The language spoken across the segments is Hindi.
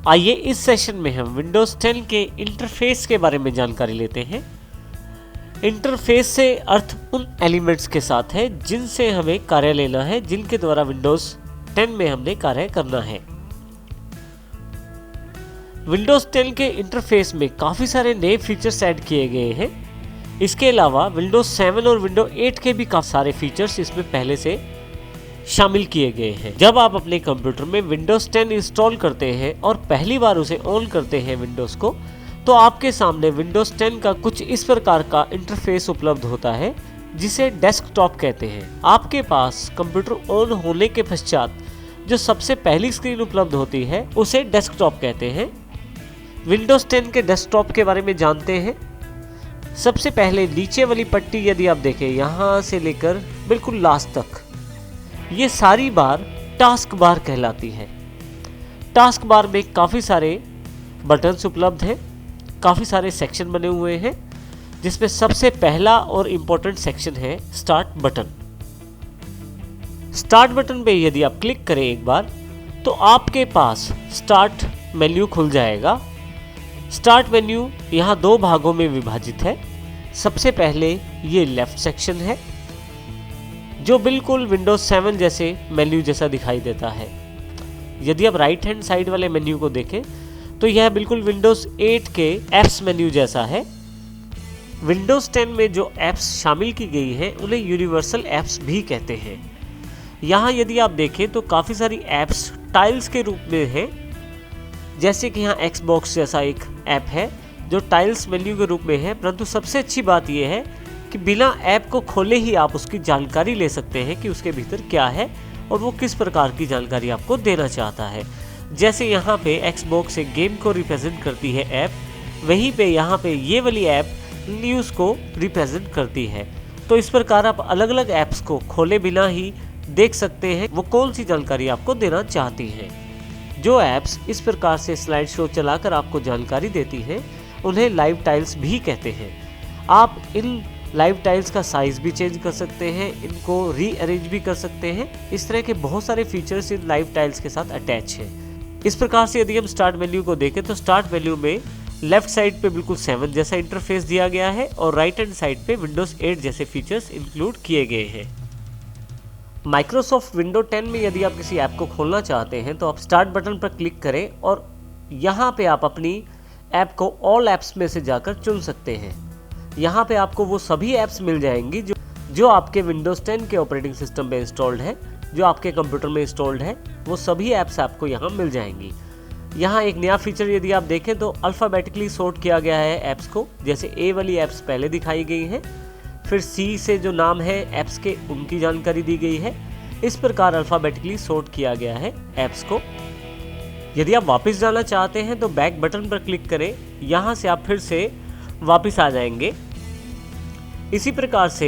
आइए इस सेशन में हम विंडोज़ 10 के इंटरफेस के बारे में जानकारी लेते हैं। इंटरफेस से अर्थ उन एलिमेंट्स के साथ है जिनसे हमें कार्य लेना है, जिनके द्वारा विंडोज़ 10 में हमने कार्य करना है। विंडोज़ 10 के इंटरफेस में काफ़ी सारे नए फीचर्स ऐड किए गए हैं। इसके अलावा विंडोज़ 7 और विंडोज़ 8 के भी काफ़ी सारे फीचर्स इसमें पहले से शामिल किए गए हैं। जब आप अपने कंप्यूटर में विंडोज़ 10 इंस्टॉल करते हैं और पहली बार उसे ऑन करते हैं विंडोज़ को, तो आपके सामने विंडोज़ 10 का कुछ इस प्रकार का इंटरफेस उपलब्ध होता है जिसे डेस्कटॉप कहते हैं। आपके पास कंप्यूटर ऑन होने के पश्चात जो सबसे पहली स्क्रीन उपलब्ध होती है उसे डेस्कटॉप कहते हैं। विंडोज़ 10 के डेस्कटॉप के बारे में जानते हैं। सबसे पहले नीचे वाली पट्टी यदि आप देखें, यहाँ से लेकर बिल्कुल लास्ट तक, ये सारी बार टास्क बार कहलाती है। टास्क बार में काफ़ी सारे बटन्स उपलब्ध हैं, काफ़ी सारे सेक्शन बने हुए हैं, जिसमें सबसे पहला और इम्पोर्टेंट सेक्शन है स्टार्ट बटन। स्टार्ट बटन पे यदि आप क्लिक करें एक बार, तो आपके पास स्टार्ट मेन्यू खुल जाएगा। स्टार्ट मेन्यू यहाँ दो भागों में विभाजित है। सबसे पहले ये लेफ्ट सेक्शन है जो बिल्कुल विंडोज़ 7 जैसे मेन्यू जैसा दिखाई देता है। यदि आप राइट हैंड साइड वाले मेन्यू को देखें तो यह बिल्कुल विंडोज़ 8 के एप्स मेन्यू जैसा है। विंडोज़ 10 में जो एप्स शामिल की गई हैं उन्हें यूनिवर्सल एप्स भी कहते हैं। यहाँ यदि आप देखें तो काफ़ी सारी एप्स टाइल्स के रूप में हैं, जैसे कि यहाँ एक्सबॉक्स जैसा एक ऐप है जो टाइल्स मेन्यू के रूप में है। परंतु सबसे अच्छी बात यह है कि बिना ऐप को खोले ही आप उसकी जानकारी ले सकते हैं कि उसके भीतर क्या है और वो किस प्रकार की जानकारी आपको देना चाहता है। जैसे यहाँ पे एक्सबॉक्स एक गेम को रिप्रेजेंट करती है ऐप, वहीं पे यहाँ पे ये वाली ऐप न्यूज़ को रिप्रेजेंट करती है। तो इस प्रकार आप अलग अलग ऐप्स को खोले बिना ही देख सकते हैं वो कौन सी जानकारी आपको देना चाहती हैं। जो ऐप्स इस प्रकार से स्लाइड शो चलाकर आपको जानकारी देती हैं उन्हें लाइव टाइल्स भी कहते हैं। आप इन लाइव टाइल्स का साइज भी चेंज कर सकते हैं, इनको रीअरेंज भी कर सकते हैं। इस तरह के बहुत सारे फीचर्स इन लाइव टाइल्स के साथ अटैच हैं। इस प्रकार से यदि हम स्टार्ट मेन्यू को देखें तो स्टार्ट मेन्यू में लेफ्ट साइड पे बिल्कुल 7 जैसा इंटरफेस दिया गया है और राइट हैंड साइड पे विंडोज़ 8 जैसे फीचर्स इंक्लूड किए गए हैं। माइक्रोसॉफ्ट विंडो 10 में यदि आप किसी ऐप को खोलना चाहते हैं तो आप स्टार्ट बटन पर क्लिक करें और यहाँ पे आप अपनी ऐप को ऑल ऐप्स में से जाकर चुन सकते हैं। यहाँ पे आपको वो सभी ऐप्स मिल जाएंगी जो आपके विंडोज़ 10 के ऑपरेटिंग सिस्टम पे इंस्टॉल्ड है, जो आपके कंप्यूटर में इंस्टॉल्ड है, वो सभी ऐप्स आपको यहाँ मिल जाएंगी। यहाँ एक नया फीचर यदि आप देखें तो अल्फ़ाबेटिकली सॉर्ट किया गया है ऐप्स को। जैसे ए वाली ऐप्स पहले दिखाई गई हैं, फिर सी से जो नाम है ऐप्स के उनकी जानकारी दी गई है। इस प्रकार अल्फ़ाबेटिकली सॉर्ट किया गया है ऐप्स को। यदि आप वापस जाना चाहते हैं तो बैक बटन पर क्लिक करें, यहाँ से आप फिर से वापस आ जाएंगे। इसी प्रकार से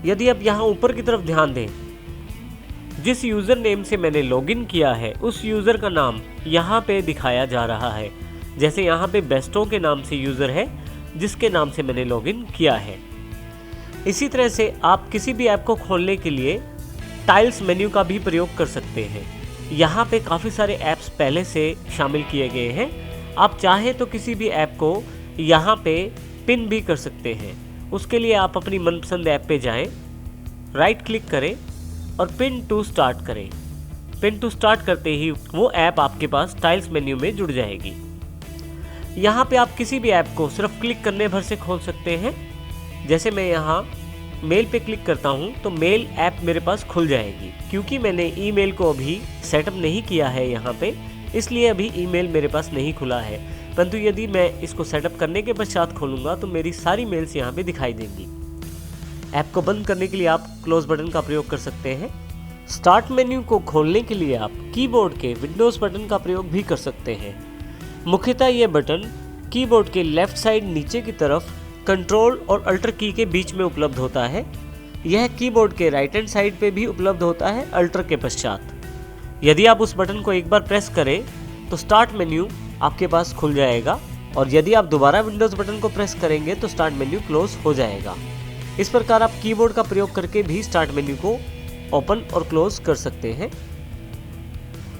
यदि आप यहाँ ऊपर की तरफ ध्यान दें, जिस यूज़र नेम से मैंने लॉगिन किया है उस यूज़र का नाम यहाँ पे दिखाया जा रहा है। जैसे यहाँ पे बेस्टो के नाम से यूज़र है जिसके नाम से मैंने लॉगिन किया है। इसी तरह से आप किसी भी ऐप को खोलने के लिए टाइल्स मेन्यू का भी प्रयोग कर सकते हैं। यहाँ पे काफ़ी सारे ऐप्स पहले से शामिल किए गए हैं। आप चाहें तो किसी भी ऐप को यहाँ पे पिन भी कर सकते हैं। उसके लिए आप अपनी मनपसंद ऐप पे जाएं, राइट क्लिक करें और पिन टू स्टार्ट करें। पिन टू स्टार्ट करते ही वो ऐप आपके पास टाइल्स मेन्यू में जुड़ जाएगी। यहाँ पे आप किसी भी ऐप को सिर्फ क्लिक करने भर से खोल सकते हैं। जैसे मैं यहाँ मेल पे क्लिक करता हूँ तो मेल ऐप मेरे पास खुल जाएगी। क्योंकि मैंने ईमेल को अभी सेटअप नहीं किया है यहाँ पे, इसलिए अभी ईमेल मेरे पास नहीं खुला है। परंतु यदि मैं इसको सेटअप करने के पश्चात खोलूँगा तो मेरी सारी मेल्स यहाँ पे दिखाई देंगी। ऐप को बंद करने के लिए आप क्लोज बटन का प्रयोग कर सकते हैं। स्टार्ट मेन्यू को खोलने के लिए आप कीबोर्ड के विंडोज़ बटन का प्रयोग भी कर सकते हैं। मुख्यतः ये बटन कीबोर्ड के लेफ्ट साइड नीचे की तरफ कंट्रोल और अल्टर की के बीच में उपलब्ध होता है। यह कीबोर्ड के राइट हैंड साइड पे भी उपलब्ध होता है अल्टर के पश्चात। यदि आप उस बटन को एक बार प्रेस करें तो स्टार्ट मेन्यू आपके पास खुल जाएगा और यदि आप दोबारा विंडोज़ बटन को प्रेस करेंगे तो स्टार्ट मेन्यू क्लोज हो जाएगा। इस प्रकार आप कीबोर्ड का प्रयोग करके भी स्टार्ट मेन्यू को ओपन और क्लोज कर सकते हैं।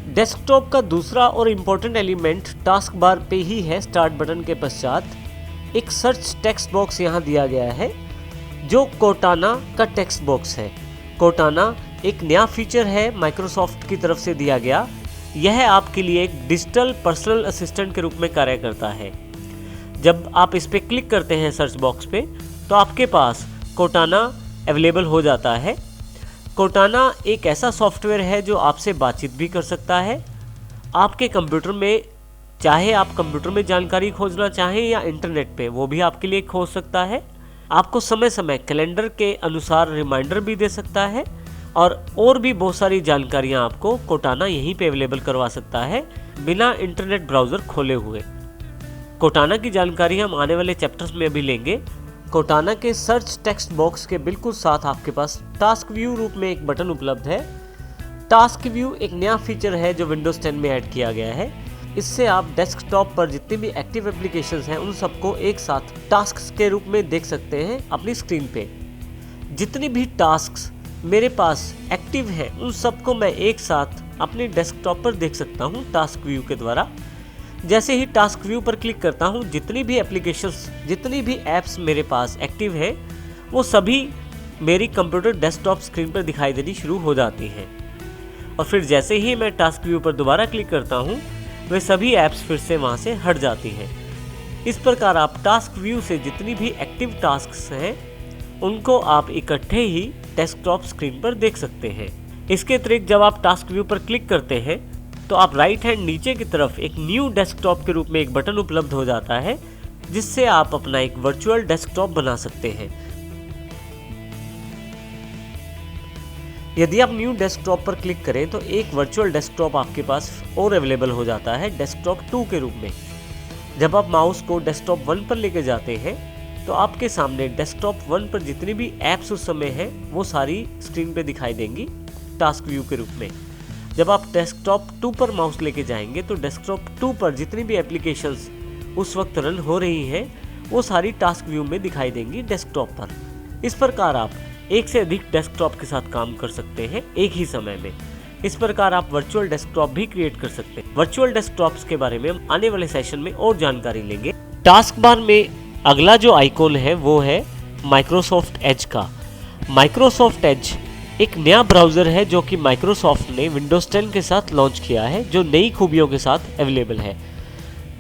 डेस्कटॉप का दूसरा और इम्पोर्टेंट एलिमेंट टास्क बार पे ही है। स्टार्ट बटन के पश्चात एक सर्च टेक्स्ट बॉक्स यहाँ दिया गया है जो कोर्टाना का टेक्स्ट बॉक्स है। कोर्टाना एक नया फीचर है माइक्रोसॉफ्ट की तरफ से दिया गया। यह आपके लिए एक डिजिटल पर्सनल असिस्टेंट के रूप में कार्य करता है। जब आप इस पर क्लिक करते हैं सर्च बॉक्स पे तो आपके पास कोर्टाना अवेलेबल हो जाता है। कोर्टाना एक ऐसा सॉफ्टवेयर है जो आपसे बातचीत भी कर सकता है। आपके कंप्यूटर में, चाहे आप कंप्यूटर में जानकारी खोजना चाहें या इंटरनेट पे, वो भी आपके लिए खोज सकता है। आपको समय समय कैलेंडर के अनुसार रिमाइंडर भी दे सकता है और भी बहुत सारी जानकारियाँ आपको कोर्टाना यहीं पे अवेलेबल करवा सकता है बिना इंटरनेट ब्राउज़र खोले हुए। कोर्टाना की जानकारी हम आने वाले चैप्टर्स में अभी लेंगे। कोर्टाना के सर्च टेक्स्ट बॉक्स के बिल्कुल साथ आपके पास टास्क व्यू रूप में एक बटन उपलब्ध है। टास्क व्यू एक नया फीचर है जो विंडोज़ 10 में ऐड किया गया है। इससे आप डेस्कटॉप पर जितनी भी एक्टिव एप्लीकेशंस हैं उन सबको एक साथ टास्क्स के रूप में देख सकते हैं अपनी स्क्रीन पे। जितनी भी टास्क्स मेरे पास एक्टिव है उन सबको मैं एक साथ अपने डेस्कटॉप पर देख सकता हूँ टास्क व्यू के द्वारा। जैसे ही टास्क व्यू पर क्लिक करता हूँ, जितनी भी एप्लीकेशंस, जितनी भी ऐप्स मेरे पास एक्टिव है वो सभी मेरी कंप्यूटर डेस्कटॉप स्क्रीन पर दिखाई देनी शुरू हो जाती हैं। और फिर जैसे ही मैं टास्क व्यू पर दोबारा क्लिक करता हूँ वे सभी ऐप्स फिर से वहाँ से हट जाती हैं। इस प्रकार आप टास्क व्यू से जितनी भी एक्टिव टास्क्स हैं उनको आप इकट्ठे ही डेस्कटॉप स्क्रीन पर देख सकते हैं। इसके अतिरिक्त जब आप टास्क व्यू पर क्लिक करते हैं तो आप राइट हैंड नीचे की तरफ एक न्यू डेस्कटॉप के रूप में एक बटन उपलब्ध हो जाता है जिससे आप अपना एक वर्चुअल डेस्कटॉप बना सकते हैं। यदि आप न्यू डेस्कटॉप पर क्लिक करें तो एक वर्चुअल डेस्कटॉप आपके पास और अवेलेबल हो जाता है डेस्कटॉप 2 के रूप में। जब आप माउस को डेस्कटॉप 1 पर लेके जाते हैं तो आपके सामने डेस्कटॉप 1 पर जितनी भी ऐप्स उस समय हैं वो सारी स्क्रीन पे दिखाई देंगी टास्क व्यू के रूप में। जब आप डेस्कटॉप 2 पर माउस लेके जाएंगे तो डेस्कटॉप 2 पर जितनी भी एप्लीकेशंस उस वक्त रन हो रही हैं वो सारी टास्क व्यू में दिखाई देंगी डेस्कटॉप पर। इस प्रकार आप एक से अधिक डेस्कटॉप के साथ काम कर सकते हैं एक ही समय में। इस प्रकार आप वर्चुअल डेस्कटॉप भी क्रिएट कर सकते हैं। वर्चुअल डेस्कटॉप्स के बारे में हम आने वाले सेशन में और जानकारी लेंगे। टास्क बार में अगला जो आइकॉन है वो है माइक्रोसॉफ्ट एज का। माइक्रोसॉफ्ट एज एक नया ब्राउज़र है जो कि माइक्रोसॉफ्ट ने विंडोज़ 10 के साथ लॉन्च किया है, जो नई खूबियों के साथ अवेलेबल है।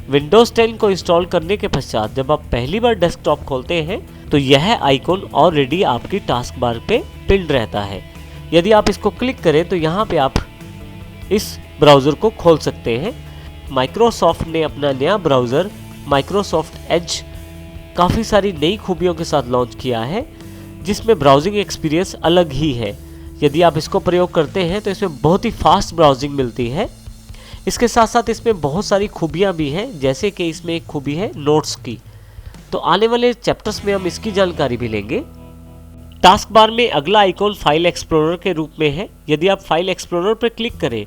विंडोज़ 10 को इंस्टॉल करने के पश्चात जब आप पहली बार डेस्कटॉप खोलते हैं तो यह आइकॉन ऑलरेडी आपकी टास्क बार पे पिन रहता है। यदि आप इसको क्लिक करें तो यहाँ पे आप इस ब्राउज़र को खोल सकते हैं। माइक्रोसॉफ्ट ने अपना नया ब्राउज़र माइक्रोसॉफ्ट एज काफ़ी सारी नई खूबियों के साथ लॉन्च किया है जिसमें ब्राउजिंग एक्सपीरियंस अलग ही है। यदि आप इसको प्रयोग करते हैं तो इसमें बहुत ही फास्ट ब्राउजिंग मिलती है। इसके साथ साथ इसमें बहुत सारी खूबियां भी हैं, जैसे कि इसमें एक खूबी है नोट्स की। तो आने वाले चैप्टर्स में हम इसकी जानकारी भी लेंगे। टास्क बार में अगला आइकॉन फाइल एक्सप्लोरर के रूप में है। यदि आप फाइल एक्सप्लोरर पर क्लिक करें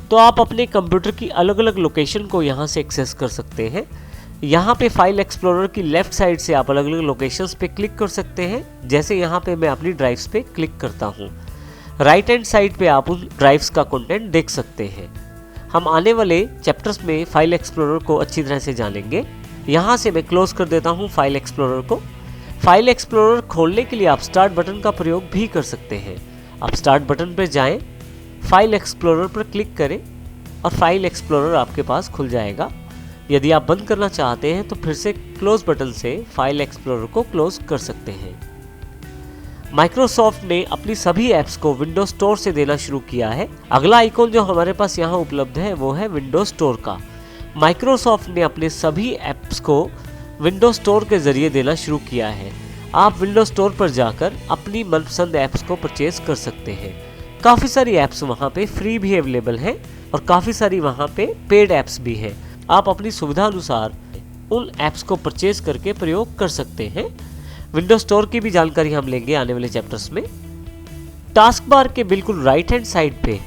तो आप अपने कंप्यूटर की अलग अलग लोकेशन को यहाँ से एक्सेस कर सकते हैं। यहाँ पे फाइल एक्सप्लोरर की लेफ्ट साइड से आप अलग अलग लोकेशंस पे क्लिक कर सकते हैं। जैसे यहाँ पे मैं अपनी ड्राइव्स पे क्लिक करता हूँ, राइट हैंड साइड पे आप उन ड्राइव्स का कंटेंट देख सकते हैं। हम आने वाले चैप्टर्स में फाइल एक्सप्लोरर को अच्छी तरह से जानेंगे। यहाँ से मैं क्लोज कर देता हूँ फाइल एक्सप्लोरर को। फाइल एक्सप्लोरर खोलने के लिए आप स्टार्ट बटन का प्रयोग भी कर सकते हैं। आप स्टार्ट बटन पर जाएँ, फाइल एक्सप्लोरर पर क्लिक करें और फाइल एक्सप्लोरर आपके पास खुल जाएगा। यदि आप बंद करना चाहते हैं तो फिर से क्लोज बटन से फाइल एक्सप्लोरर को क्लोज कर सकते हैं। माइक्रोसॉफ्ट ने अपनी सभी ऐप्स को विंडोज स्टोर से देना शुरू किया है। अगला आइकॉन जो हमारे पास यहाँ उपलब्ध है वो है विंडोज स्टोर का। माइक्रोसॉफ्ट ने अपने सभी ऐप्स को विंडोज स्टोर के जरिए देना शुरू किया है। आप विंडोज स्टोर पर जाकर अपनी मनपसंद ऐप्स को परचेज कर सकते हैं। काफ़ी सारी ऐप्स वहाँ पे फ्री भी अवेलेबल हैं और काफ़ी सारी वहाँ पे पेड ऐप्स भी हैं। आप अपनी सुविधा अनुसार उन ऐप्स को परचेज करके प्रयोग कर सकते हैं। विंडोज स्टोर की भी जानकारी हम लेंगे आने वाले चैप्टर्स में। टास्क बार के बिल्कुल राइट हैंड साइड पे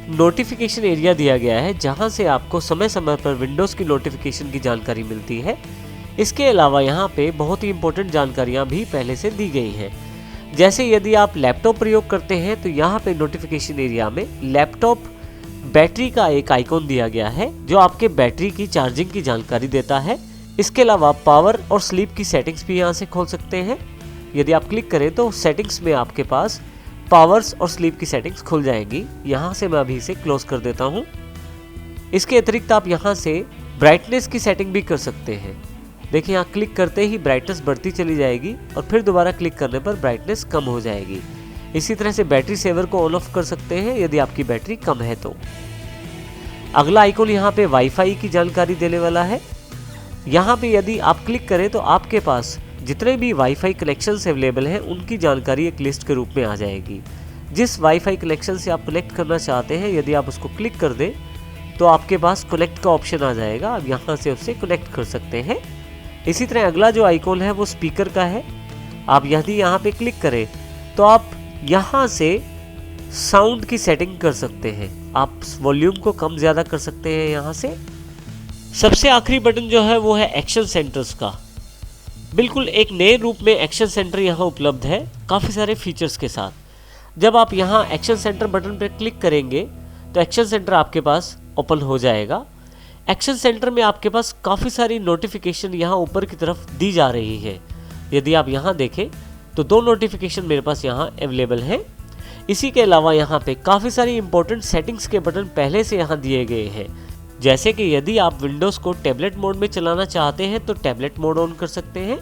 नोटिफिकेशन एरिया दिया गया है जहां से आपको समय समय पर विंडोज़ की नोटिफिकेशन की जानकारी मिलती है। इसके अलावा यहाँ पे बहुत ही इंपॉर्टेंट जानकारियाँ भी पहले से दी गई हैं। जैसे यदि आप लैपटॉप प्रयोग करते हैं तो यहाँ पे नोटिफिकेशन एरिया में लैपटॉप बैटरी का एक आइकॉन दिया गया है जो आपके बैटरी की चार्जिंग की जानकारी देता है। इसके अलावा पावर और स्लीप की सेटिंग्स भी यहाँ से खोल सकते हैं। यदि आप क्लिक करें तो सेटिंग्स में आपके पास पावर्स और स्लीप की सेटिंग्स खुल जाएंगी। यहाँ से मैं अभी इसे क्लोज कर देता हूँ। इसके अतिरिक्त आप यहाँ से ब्राइटनेस की सेटिंग भी कर सकते हैं। देखिए यहाँ क्लिक करते ही ब्राइटनेस बढ़ती चली जाएगी और फिर दोबारा क्लिक करने पर ब्राइटनेस कम हो जाएगी। इसी तरह से बैटरी सेवर को ऑन ऑफ कर सकते हैं यदि आपकी बैटरी कम है तो। अगला आइकॉन यहाँ पे वाईफाई की जानकारी देने वाला है। यहाँ पे यदि आप क्लिक करें तो आपके पास जितने भी वाईफाई कनेक्शंस अवेलेबल हैं उनकी जानकारी एक लिस्ट के रूप में आ जाएगी। जिस वाईफाई कनेक्शन से आप कनेक्ट करना चाहते हैं यदि आप उसको क्लिक कर दें तो आपके पास कनेक्ट का ऑप्शन आ जाएगा। आप यहाँ से उससे कनेक्ट कर सकते हैं। इसी तरह अगला जो आइकॉन है वो स्पीकर का है। आप यदि यहाँ पे क्लिक करें तो आप यहाँ से साउंड की सेटिंग कर सकते हैं। आप वॉल्यूम को कम ज़्यादा कर सकते हैं यहाँ से। सबसे आखिरी बटन जो है वो है एक्शन सेंटर्स का। बिल्कुल एक नए रूप में एक्शन सेंटर यहाँ उपलब्ध है काफ़ी सारे फीचर्स के साथ। जब आप यहाँ एक्शन सेंटर बटन पर क्लिक करेंगे तो एक्शन सेंटर आपके पास ओपन हो जाएगा। एक्शन सेंटर में आपके पास काफ़ी सारी नोटिफिकेशन यहाँ ऊपर की तरफ दी जा रही है। यदि आप यहाँ देखें तो 2 नोटिफिकेशन मेरे पास यहाँ अवेलेबल हैं। इसी के अलावा यहाँ पे काफ़ी सारी इंपॉर्टेंट सेटिंग्स के बटन पहले से यहाँ दिए गए हैं। जैसे कि यदि आप विंडोज़ को टैबलेट मोड में चलाना चाहते हैं तो टैबलेट मोड ऑन कर सकते हैं।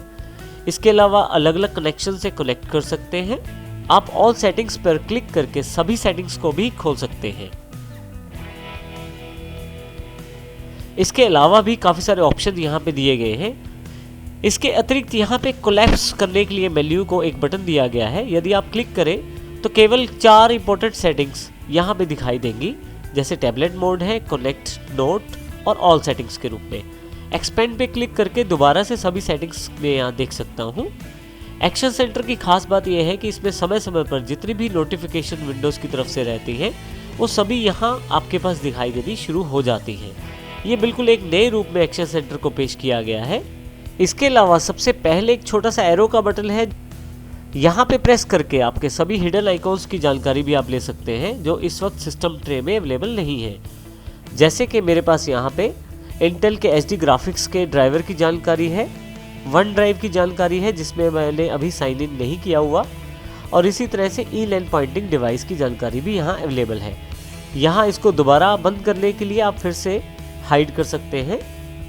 इसके अलावा अलग अलग कनेक्शन से कनेक्ट कर सकते हैं। आप ऑल सेटिंग्स पर क्लिक करके सभी सेटिंग्स को भी खोल सकते हैं। इसके अलावा भी काफ़ी सारे ऑप्शन यहाँ पे दिए गए हैं। इसके अतिरिक्त यहाँ पे कोलैप्स करने के लिए मेन्यू को एक बटन दिया गया है। यदि आप क्लिक करें तो केवल 4 इंपॉर्टेंट सेटिंग्स यहाँ पे दिखाई देंगी, जैसे टैबलेट मोड है, कनेक्ट, नोट और ऑल सेटिंग्स के रूप में। एक्सपेंड पे क्लिक करके दोबारा से सभी सेटिंग्स में यहाँ देख सकता हूँ। एक्शन सेंटर की खास बात यह है कि इसमें समय समय पर जितनी भी नोटिफिकेशन विंडोज़ की तरफ से रहती है वो सभी यहाँ आपके पास दिखाई देनी शुरू हो जाती हैं। ये बिल्कुल एक नए रूप में एक्शन सेंटर को पेश किया गया है। इसके अलावा सबसे पहले एक छोटा सा एरो का बटन है। यहाँ पे प्रेस करके आपके सभी हिडन आइकॉन्स की जानकारी भी आप ले सकते हैं जो इस वक्त सिस्टम ट्रे में अवेलेबल नहीं है। जैसे कि मेरे पास यहाँ पे इंटेल के HD ग्राफिक्स के ड्राइवर की जानकारी है, वन ड्राइव की जानकारी है जिसमें मैंने अभी साइन इन नहीं किया हुआ, और इसी तरह से ई-लैन पॉइंटिंग डिवाइस की जानकारी भी यहाँ अवेलेबल है। यहाँ इसको दोबारा बंद करने के लिए आप फिर से हाइड कर सकते हैं।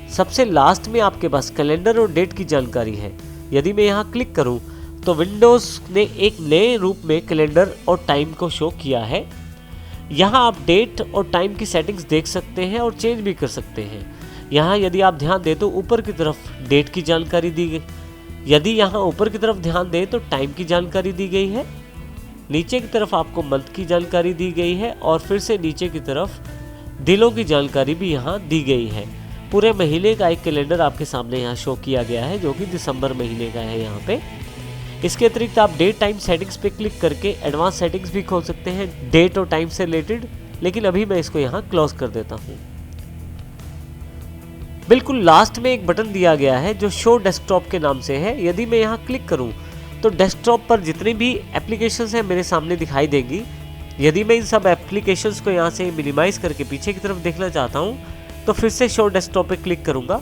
सबसे लास्ट में आपके पास कैलेंडर और डेट की जानकारी है। यदि मैं यहाँ क्लिक करूँ तो विंडोज़ ने एक नए रूप में कैलेंडर और टाइम को शो किया है। यहाँ आप डेट और टाइम की सेटिंग्स देख सकते हैं और चेंज भी कर सकते हैं। यहाँ यदि आप ध्यान दें तो ऊपर की तरफ डेट की जानकारी दी गई, यदि यहाँ ऊपर की तरफ ध्यान दें तो टाइम की जानकारी दी गई है, नीचे की तरफ आपको मंथ की जानकारी दी गई है और फिर से नीचे की तरफ दिनों की जानकारी भी यहाँ दी गई है। पूरे महीने का एक कैलेंडर आपके सामने यहाँ शो किया गया है जो कि दिसंबर महीने का है यहाँ पे। इसके अतिरिक्त आप डेट टाइम सेटिंग्स पे क्लिक करके एडवांस सेटिंग्स भी खोल सकते हैं डेट और टाइम से रिलेटेड, लेकिन अभी मैं इसको यहाँ क्लोज कर देता हूँ। बिल्कुल लास्ट में एक बटन दिया गया है जो शो डेस्कटॉप के नाम से है। यदि मैं यहाँ क्लिक करूँ तो डेस्कटॉप पर जितनी भी एप्लीकेशंस हैं मेरे सामने दिखाई देंगी। यदि मैं इन सब एप्लीकेशंस को यहाँ से मिनिमाइज़ करके पीछे की तरफ देखना चाहता हूँ तो फिर से शो डेस्कटॉप पे क्लिक करूँगा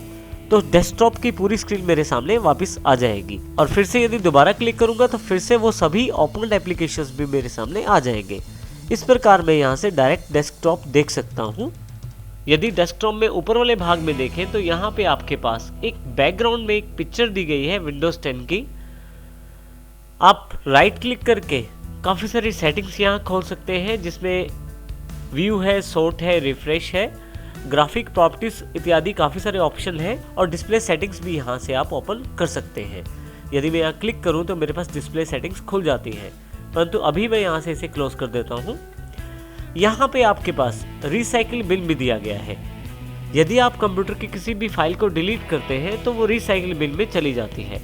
तो डेस्कटॉप की पूरी स्क्रीन मेरे सामने वापस आ जाएगी, और फिर से यदि दोबारा क्लिक करूँगा तो फिर से वो सभी ओपन एप्लीकेशंस भी मेरे सामने आ जाएंगे। इस प्रकार मैं यहाँ से डायरेक्ट डेस्कटॉप देख सकता हूँ। यदि डेस्कटॉप में ऊपर वाले भाग में देखें तो यहाँ पे आपके पास एक बैकग्राउंड में एक पिक्चर दी गई है विंडोज़ 10 की। आप राइट क्लिक करके काफ़ी सारी सेटिंग्स यहाँ खोल सकते हैं जिसमें व्यू है, सॉर्ट है, रिफ्रेश है, ग्राफिक प्रॉपर्टीज इत्यादि काफ़ी सारे ऑप्शन हैं, और डिस्प्ले सेटिंग्स भी यहाँ से आप ओपन कर सकते हैं। यदि मैं यहाँ क्लिक करूँ तो मेरे पास डिस्प्ले सेटिंग्स खुल जाती है, परंतु अभी मैं यहाँ से इसे क्लोज कर देता हूँ। यहाँ पे आपके पास रिसाइकिल बिन भी दिया गया है। यदि आप कंप्यूटर की किसी भी फाइल को डिलीट करते हैं तो वो रिसाइकिल बिन में चली जाती है।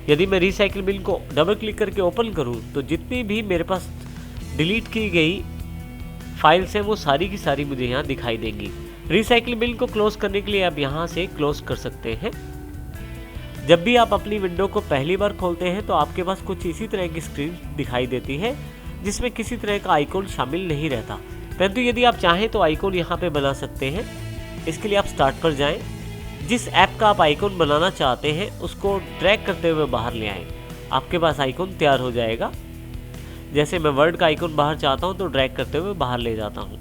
यदि मैं रिसाइकिल बिन को डबल क्लिक करके ओपन करूं तो जितनी भी मेरे पास डिलीट की गई फाइल्स हैं वो सारी की सारी मुझे यहाँ दिखाई देंगी। रिसाइकिल बिन को क्लोज करने के लिए आप यहाँ से क्लोज कर सकते हैं। जब भी आप अपनी विंडो को पहली बार खोलते हैं तो आपके पास कुछ इसी तरह की स्क्रीन दिखाई देती है जिसमें किसी तरह का आइकॉन शामिल नहीं रहता। परंतु यदि आप चाहें तो आइकॉन यहाँ पे बना सकते हैं। इसके लिए आप स्टार्ट पर जाएं, जिस ऐप का आप आइकॉन बनाना चाहते हैं उसको ड्रैग करते हुए बाहर ले आएं, आपके पास आइकॉन तैयार हो जाएगा। जैसे मैं वर्ड का आइकॉन बाहर चाहता हूँ तो ड्रैग करते हुए बाहर ले जाता हूँ।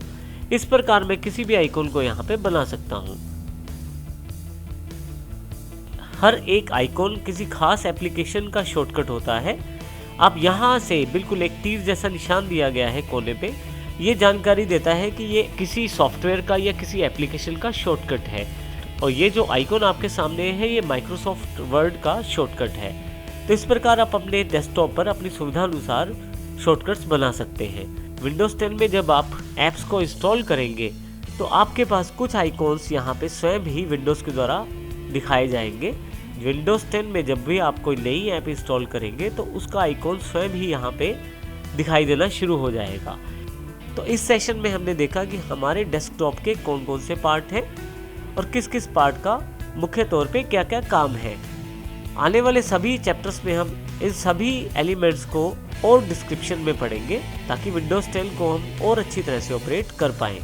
इस प्रकार मैं किसी भी आइकॉन को यहाँ पे बना सकता हूँ। हर एक आइकॉन किसी खास एप्लीकेशन का शॉर्टकट होता है। आप यहाँ से बिल्कुल एक तीर जैसा निशान दिया गया है कोने पे, ये जानकारी देता है कि ये किसी सॉफ्टवेयर का या किसी एप्लीकेशन का शॉर्टकट है। और ये जो आइकॉन आपके सामने है ये माइक्रोसॉफ्ट वर्ड का शॉर्टकट है। तो इस प्रकार आप अपने डेस्कटॉप पर अपनी सुविधा अनुसार शॉर्टकट्स बना सकते हैं। विंडोज़ 10 में जब आप ऐप्स को इंस्टॉल करेंगे तो आपके पास कुछ आइकॉन्स यहाँ पे स्वयं ही विंडोज़ के द्वारा दिखाए जाएंगे। विंडोज़ 10 में जब भी आप कोई नई ऐप इंस्टॉल करेंगे तो उसका आइकॉन स्वयं ही यहाँ पे दिखाई देना शुरू हो जाएगा। तो इस सेशन में हमने देखा कि हमारे डेस्कटॉप के कौन कौन से पार्ट हैं और किस किस पार्ट का मुख्य तौर पे क्या क्या काम है। आने वाले सभी चैप्टर्स में हम इन सभी एलिमेंट्स को और डिस्क्रिप्शन में पढ़ेंगे ताकि विंडोज़ 10 को हम और अच्छी तरह से ऑपरेट कर पाएँ।